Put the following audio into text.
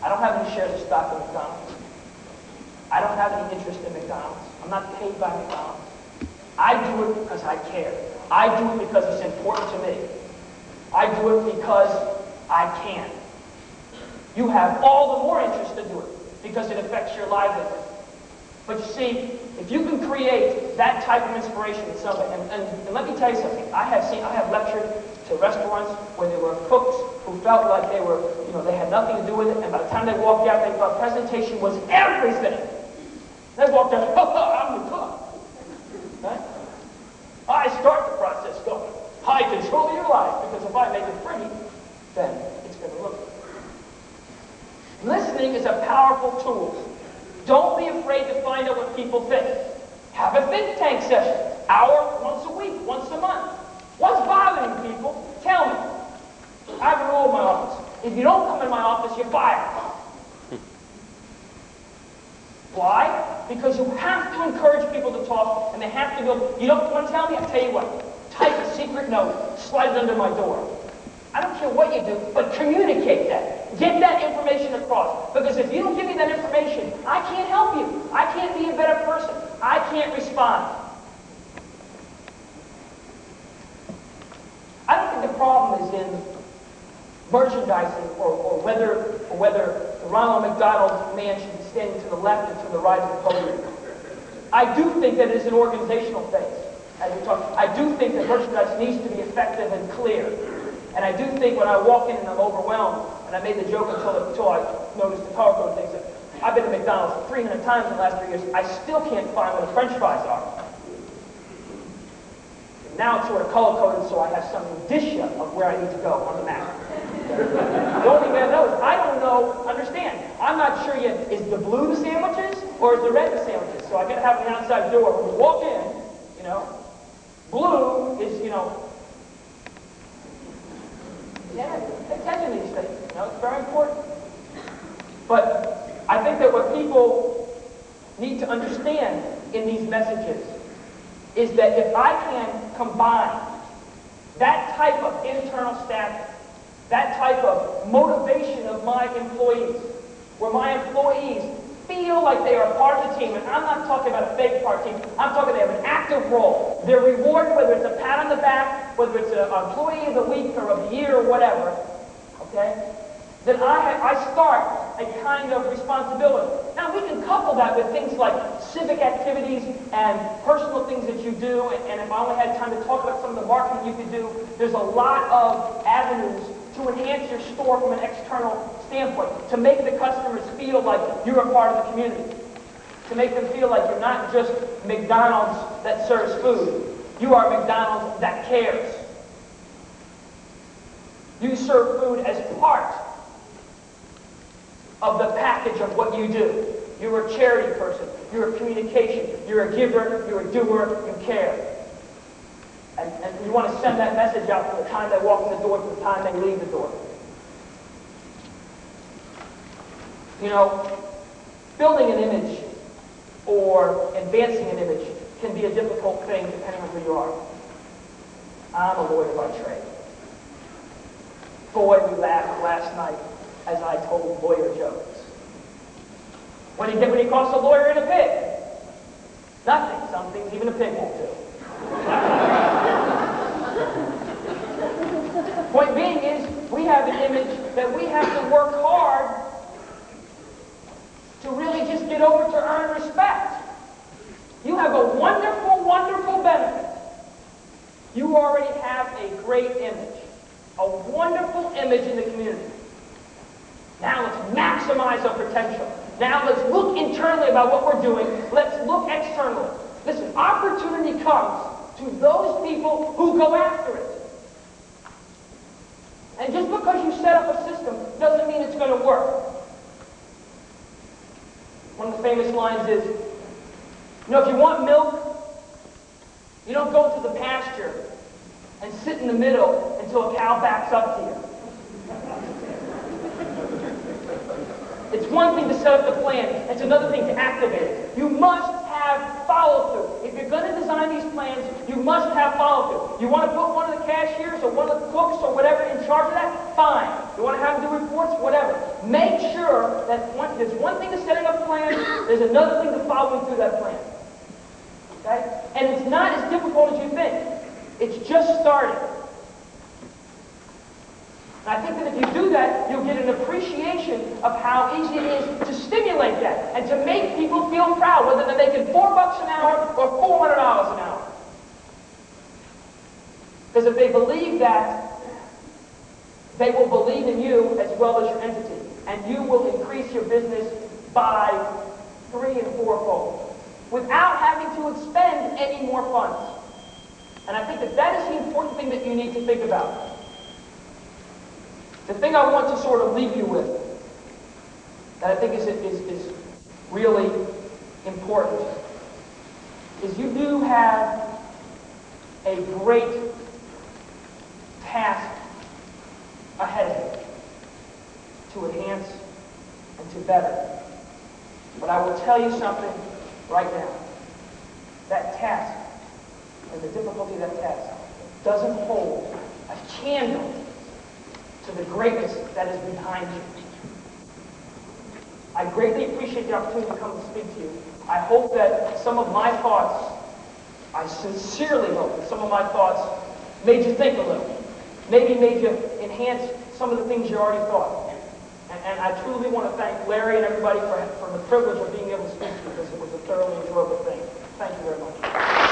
I don't have any shares of stock in McDonald's. I don't have any interest in McDonald's. I'm not paid by McDonald's. I do it because I care. I do it because it's important to me. I do it because I can. You have all the more interest to do it because it affects your livelihood. But you see, if you can create that type of inspiration in somebody, and let me tell you something, I have lectured to restaurants where there were cooks who felt like they were, they had nothing to do with it, and by the time they walked out, they thought presentation was everything. They walked out, I'm the cook. Right? I start the process going. I control your life, because if I make it pretty, then it's going to look good. Listening is a powerful tool. Don't be afraid to find out what people think. Have a think tank session. Hour once a week, once a month. What's bothering you, people? Tell me. I have a rule in my office. If you don't come in my office, you're fired. Why? Because you have to encourage people to talk, and they have to go, you don't want to tell me? I'll tell you what. Type a secret note. Slide it under my door. I don't care what you do, but communicate that. Get that information across. Because if you don't give me that information, I can't help you. I can't be a better person. I can't respond. I don't think the problem is in merchandising or whether the Ronald McDonald man should be standing to the left and to the right of the podium. I do think that it is an organizational thing. As we talk, I do think that merchandise needs to be effective and clear. And I do think when I walk in and I'm overwhelmed, and I made the joke until I noticed the color code things, that I've been to McDonald's 300 times in the last 3 years, I still can't find where the French fries are. Now it's sort of color-coded, so I have some indicia of where I need to go on the map. The only thing I know is I don't know, understand, I'm not sure yet, is the blue the sandwiches, or is the red the sandwiches? So I gotta have an outside door. When you walk in, blue is, yeah, pay attention to these things. It's very important. But I think that what people need to understand in these messages is that if I can combine that type of internal staff, that type of motivation of my employees, where my employees feel like they are part of the team, and I'm not talking about a fake part team, I'm talking they have an active role. They're rewarded, whether it's a pat on the back, whether it's an employee of the week or of the year or whatever, okay? Then I start a kind of responsibility. Now we can couple that with things like civic activities and personal things that you do, and if I only had time to talk about some of the marketing you could do, there's a lot of avenues to enhance your store from an external standpoint, to make the customers feel like you're a part of the community, to make them feel like you're not just McDonald's that serves food. You are McDonald's that cares. You serve food as part of the package of what you do. You're a charity person. You're a communication. You're a giver. You're a doer. You care. And you want to send that message out from the time they walk in the door to the time they leave the door. Building an image or advancing an image can be a difficult thing depending on who you are. I'm a lawyer by trade. Boy, we laughed last night as I told lawyer jokes. What do you get when you cost a lawyer and a pig? Nothing. Some things even a pig won't do. Point being is, we have an image that we have to work hard to really just get over to earn respect. You have a wonderful, wonderful benefit. You already have a great image. A wonderful image in the community. Now let's maximize our potential. Now let's look internally about what we're doing. Let's look externally. Listen, opportunity comes to those people who go after it. And just because you set up a system doesn't mean it's going to work. One of the famous lines is, if you want milk, you don't go to the pasture and sit in the middle until a cow backs up to you. It's one thing to set up the plan, it's another thing to activate it. You must have follow-through. If you're going to design these plans, you must have follow-through. You want to put one of the cashiers or one of the cooks or whatever in charge of that? Fine. You want to have them do reports? Whatever. make sure that there's one thing to setting up a plan, there's another thing to following through that plan. Okay? And it's not as difficult as you think. It's just starting. And I think that if you do that, you'll get an appreciation of how easy it is to stimulate that and to make people feel proud, whether they're making $4 an hour or $400 an hour. Because if they believe that, they will believe in you as well as your entity. And you will increase your business by 3- and 4-fold without having to expend any more funds. And I think that that is the important thing that you need to think about. The thing I want to sort of leave you with, that I think is really important, is you do have a great task ahead of you to enhance and to better. But I will tell you something right now. That task and the difficulty of that task doesn't hold a candle to the greatness that is behind you. I greatly appreciate the opportunity to come and speak to you. I hope that some of my thoughts, I sincerely hope that some of my thoughts made you think a little. Maybe made you enhance some of the things you already thought. And I truly want to thank Larry and everybody for the privilege of being able to speak to you, because it was a thoroughly enjoyable thing. Thank you very much.